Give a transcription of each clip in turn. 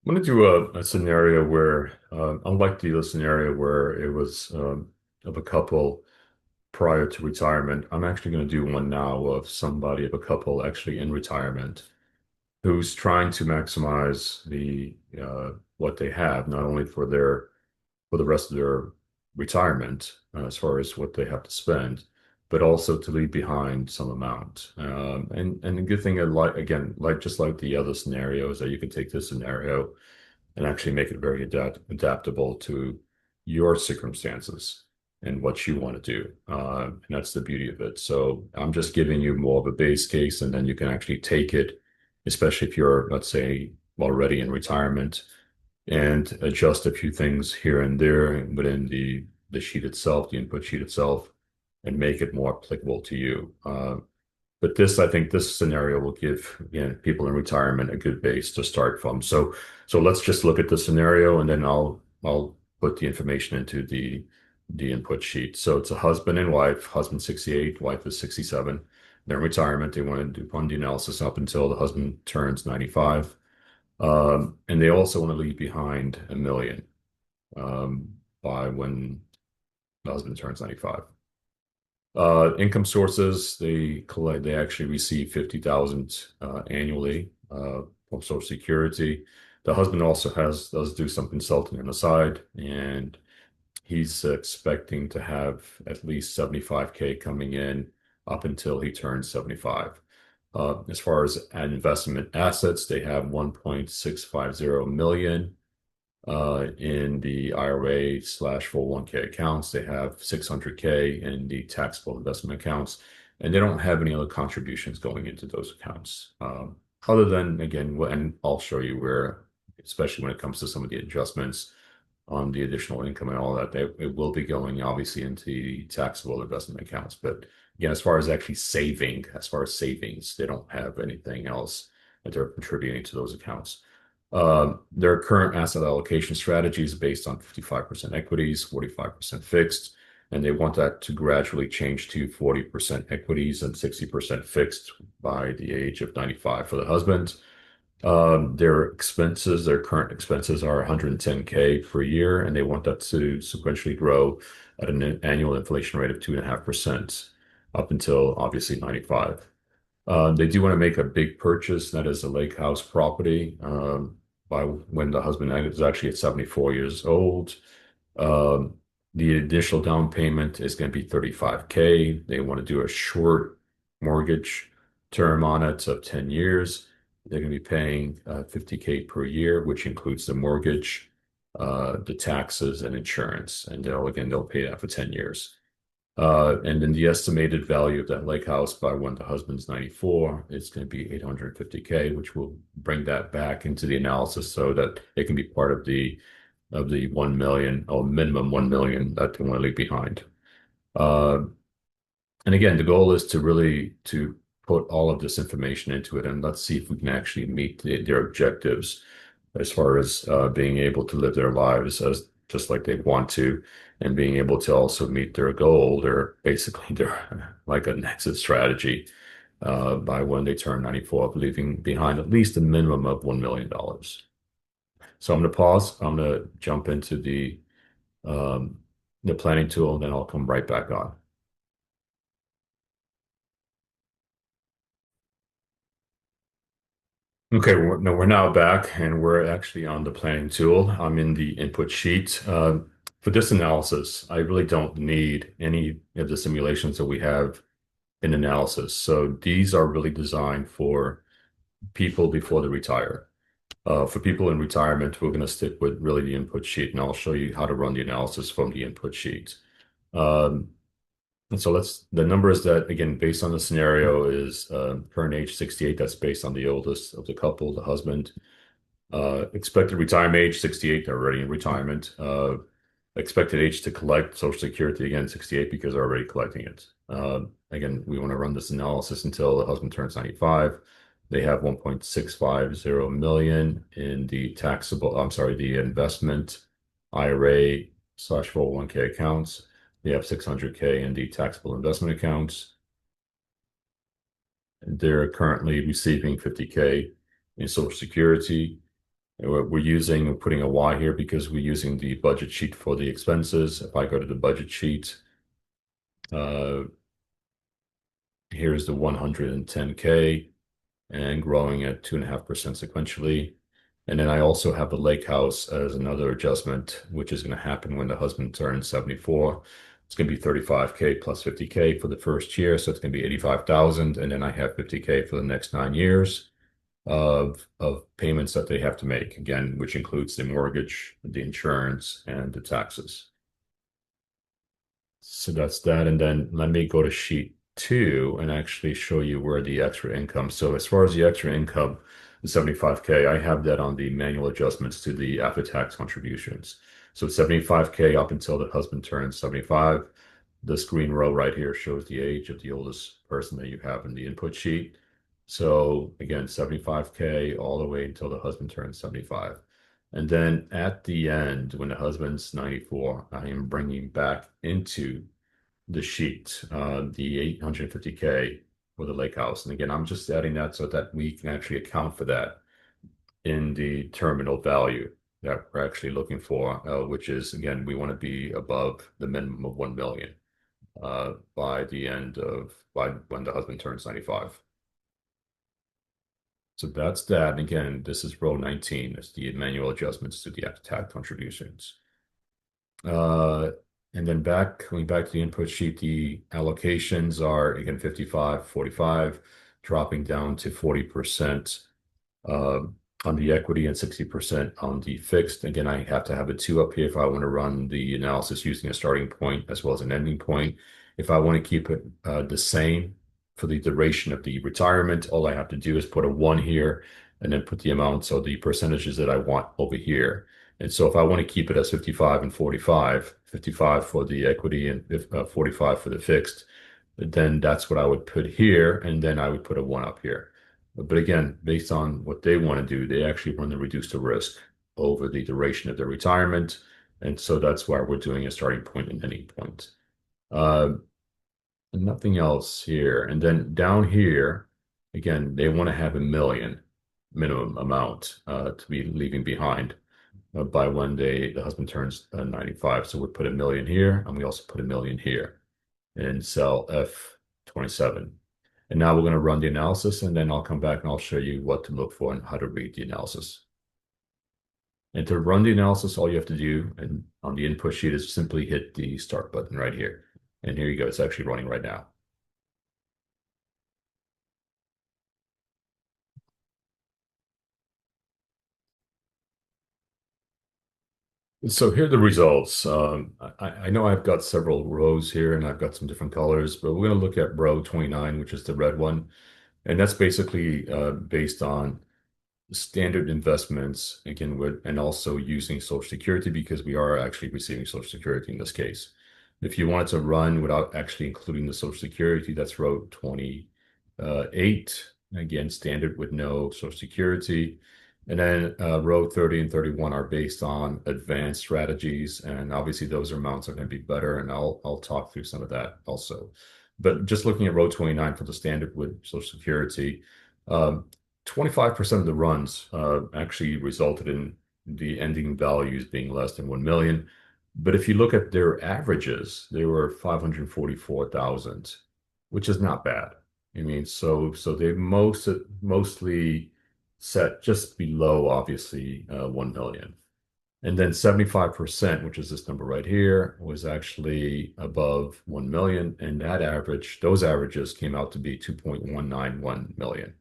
I'm going to do a scenario where, unlike the other scenario where it was of a couple prior to retirement, I'm actually going to do one now of somebody of a couple actually in retirement who's trying to maximize the what they have, not only for the rest of their retirement, as far as what they have to spend, but also to leave behind some amount. And the good thing, like again, like just like the other scenarios, that you can take this scenario and actually make it very adaptable to your circumstances and what you want to do. And that's the beauty of it. So I'm just giving you more of a base case, and then you can actually take it, especially if you're, let's say, already in retirement, and adjust a few things here and there within the sheet itself, the input sheet itself, and make it more applicable to you. But this, I think this scenario will give, again, people in retirement a good base to start from. So let's just look at the scenario, and then I'll put the information into the input sheet. So it's a husband and wife, husband 68, wife is 67. They're in retirement. They want to run the analysis up until the husband turns 95. And they also want to leave behind 1 million by when the husband turns 95. Income sources, they actually receive 50,000 annually from Social Security. The husband also does do some consulting on the side, and he's expecting to have at least 75K coming in up until he turns 75. As far as investment assets, they have 1.650 million in the IRA/slash 401k accounts. They have 600K in the taxable investment accounts, and they don't have any other contributions going into those accounts. Other than, again, and I'll show you where, especially when it comes to some of the adjustments on the additional income and all that, it will be going obviously into the taxable investment accounts. But again, as far as actually saving, as far as savings, they don't have anything else that they're contributing to those accounts. Their current asset allocation strategy is based on 55% equities, 45% fixed, and they want that to gradually change to 40% equities and 60% fixed by the age of 95 for the husband. Their current expenses are 110K per year, and they want that to sequentially grow at an annual inflation rate of 2.5% up until obviously 95. They do want to make a big purchase, that is a lake house property, by when the husband is actually at 74 years old. Um, the initial down payment is going to be 35K. They want to do a short mortgage term on it of 10 years. They're going to be paying 50K per year, which includes the mortgage, the taxes, and insurance. And they'll pay that for 10 years. And then the estimated value of that lake house by when the husband's 94 is going to be 850K, which will bring that back into the analysis so that it can be part of the 1 million or minimum 1 million that they want to leave behind. Uh, and again, the goal is to really to put all of this information into it, and let's see if we can actually meet their objectives as far as being able to live their lives as just like they want to, and being able to also meet their goal. They're basically they're like an exit strategy by when they turn 94, of leaving behind at least a minimum of $1 million. So I'm going to pause. I'm going to jump into um, the planning tool, and then I'll come right back on. Okay, we're now back, and we're actually on the planning tool. I'm in the input sheet. For this analysis, I really don't need any of the simulations that we have in analysis. So these are really designed for people before they retire. For people in retirement, we're going to stick with really the input sheet, and I'll show you how to run the analysis from the input sheet. Um, and so the numbers that, again, based on the scenario is current age 68. That's based on the oldest of the couple, the husband. Expected retirement age 68. They're already in retirement. Expected age to collect Social Security, again, 68 because they're already collecting it. Again, we want to run this analysis until the husband turns 95. They have 1.650 million in the the investment IRA/slash 401k accounts. They have 600K in the taxable investment accounts. They're currently receiving 50K in Social Security. We're putting a Y here because we're using the budget sheet for the expenses. If I go to the budget sheet, uh, here's the 110K and growing at 2.5% sequentially. And then I also have the lake house as another adjustment, which is going to happen when the husband turns 74. It's going to be 35K plus 50K for the first year. So it's going to be 85,000. And then I have 50K for the next 9 years of payments that they have to make, again, which includes the mortgage, the insurance, and the taxes. So that's that. And then let me go to sheet two and actually show you where the extra income. So as far as the extra income, the 75K, I have that on the manual adjustments to the after-tax contributions. So 75K up until the husband turns 75. This green row right here shows the age of the oldest person that you have in the input sheet. So again, 75K all the way until the husband turns 75. And then at the end, when the husband's 94, I am bringing back into the sheet the 850K for the lake house. And again, I'm just adding that so that we can actually account for that in the terminal value that we're actually looking for, which is, again, we want to be above the minimum of 1 million by when the husband turns 95. So that's that. And again, this is row 19. It's the manual adjustments to the after-tax contributions. Uh, and then coming back to the input sheet, the allocations are again 55, 45, dropping down to 40% uh, on the equity and 60% on the fixed. Again, I have to have a two up here if I want to run the analysis using a starting point as well as an ending point. If I want to keep it the same for the duration of the retirement, all I have to do is put a one here and then put the amounts or the percentages that I want over here. And so if I want to keep it as 55 and 45, 55 for the equity and 45 for the fixed, then that's what I would put here. And then I would put a one up here. But again, based on what they want to do, they actually want to reduce the risk over the duration of their retirement. And so that's why we're doing a starting point and ending point. Uh, Nothing else here. And then down here, again, they want to have a million minimum amount to be leaving behind by when the husband turns 95. So we put a million here, and we also put a million here in cell F27. And now we're going to run the analysis, and then I'll come back and I'll show you what to look for and how to read the analysis. And to run the analysis, all you have to do and on the input sheet is simply hit the start button right here. And here you go. It's actually running right now. So here are the results. I know I've got several rows here and I've got some different colors, but we're going to look at row 29, which is the red one. And that's basically based on standard investments, again, and also using Social Security because we are actually receiving Social Security in this case. If you wanted to run without actually including the Social Security, that's row 28. Again, standard with no Social Security. And then row 30 and 31 are based on advanced strategies. And obviously those amounts are going to be better. And I'll talk through some of that also. But just looking at row 29 for the standard with Social Security, 25% of the runs actually resulted in the ending values being less than 1 million. But if you look at their averages, they were 544,000, which is not bad. I mean, so they mostly set just below, obviously, 1 million. And then 75%, which is this number right here, was actually above 1 million. And those averages came out to be 2.191 million.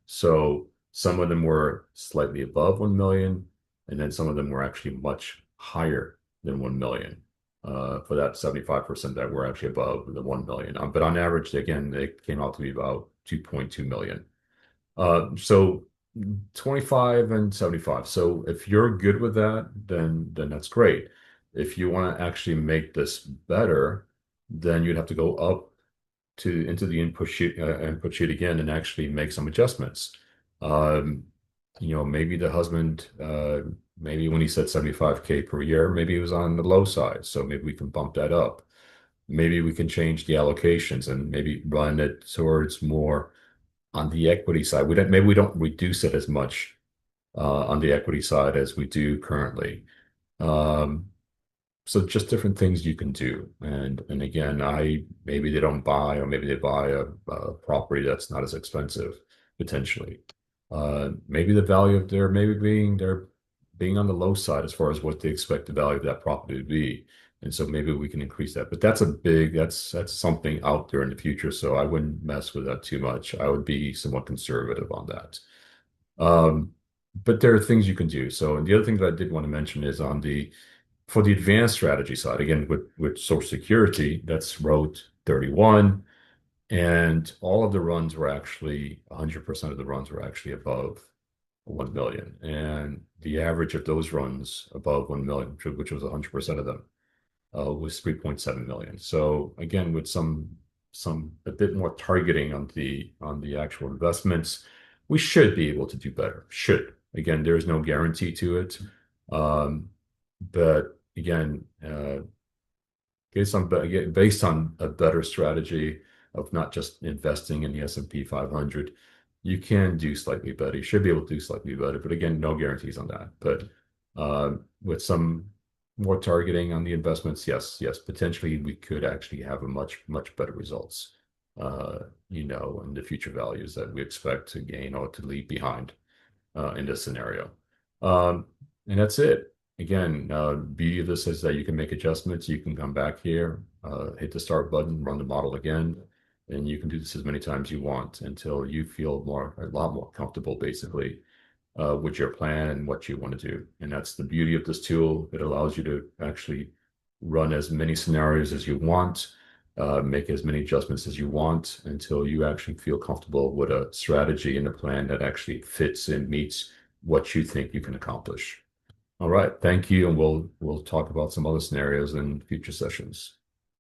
So some of them were slightly above 1 million, and then some of them were actually much higher than 1 million for that 75% that were actually above the 1 million. But on average, again, they came out to be about 2.2 million. So 25 and 75. So if you're good with that, then that's great. If you want to actually make this better, then you'd have to go up into the input sheet again and actually make some adjustments. Maybe the husband, maybe when he said 75K per year, maybe it was on the low side. So maybe we can bump that up. Maybe we can change the allocations and maybe run it towards more on the equity side. Maybe we don't reduce it as much on the equity side as we do currently. Um, so just different things you can do. And again, I maybe they don't buy, or maybe they buy a property that's not as expensive potentially. Maybe the value of their maybe being they're being on the low side as far as what they expect the value of that property to be. And so maybe we can increase that. But that's something out there in the future. So I wouldn't mess with that too much. I would be somewhat conservative on that. Um, but there are things you can do. So, and the other thing that I did want to mention is on the for the advanced strategy side, again with Social Security, that's Route 31, and all of the runs were actually 100% of the runs were actually above 1 million, and the average of those runs above 1 million, which was 100% of them, was 3.7 million. So again, with some a bit more targeting on the actual investments, we should be able to do better. Should. Again, there is no guarantee to it. But again, based on a better strategy of not just investing in the S&P 500, you can do slightly better. You should be able to do slightly better, but again, no guarantees on that. But with some more targeting on the investments, yes, potentially we could actually have a much better results, in the future values that we expect to gain or to leave behind in this scenario. Um, and that's it. Again, beauty of this is that you can make adjustments. You can come back here, hit the start button, run the model again, and you can do this as many times you want until you feel a lot more comfortable, basically, with your plan and what you want to do. And that's the beauty of this tool. It allows you to actually run as many scenarios as you want, make as many adjustments as you want until you actually feel comfortable with a strategy and a plan that actually fits and meets what you think you can accomplish. All right, thank you, and we'll talk about some other scenarios in future sessions.